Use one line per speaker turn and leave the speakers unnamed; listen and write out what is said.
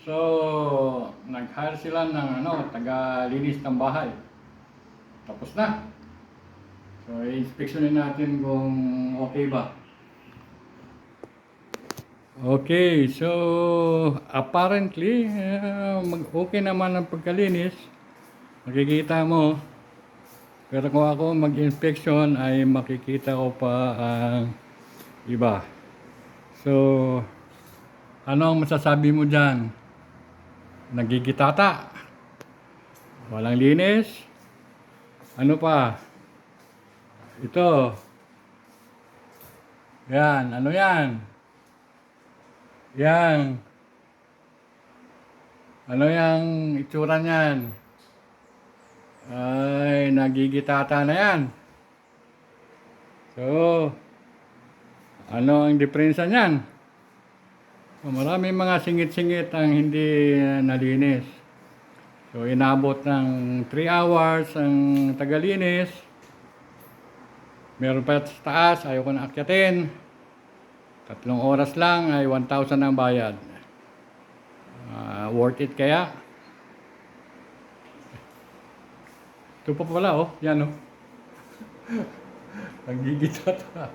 So, nag-hire sila ng taga-linis ng bahay. Tapos na. So, i-inspectionin natin kung okay ba. Okay, so apparently, okay naman ang pagkalinis. Makikita mo. Pero kung ako mag-inspection ay makikita ko pa ang iba. So, ano ang masasabi mo dyan? Nagigitata? Walang linis? Ano pa? Ito. Yan. Ano yan? Yan. Ano yung itsura niyan? Ay, nagigitata na yan. So, ano ang diferensya niyan? So, maraming mga singit-singit ang hindi nalinis. So, inabot ng 3 hours ang tagalinis. Meron pa sa taas, ayaw ko na akyatin. 3 oras lang ay 1,000 ang bayad. Worth it kaya? Ito pa pala, oh. Yan, oh. Nagigitata.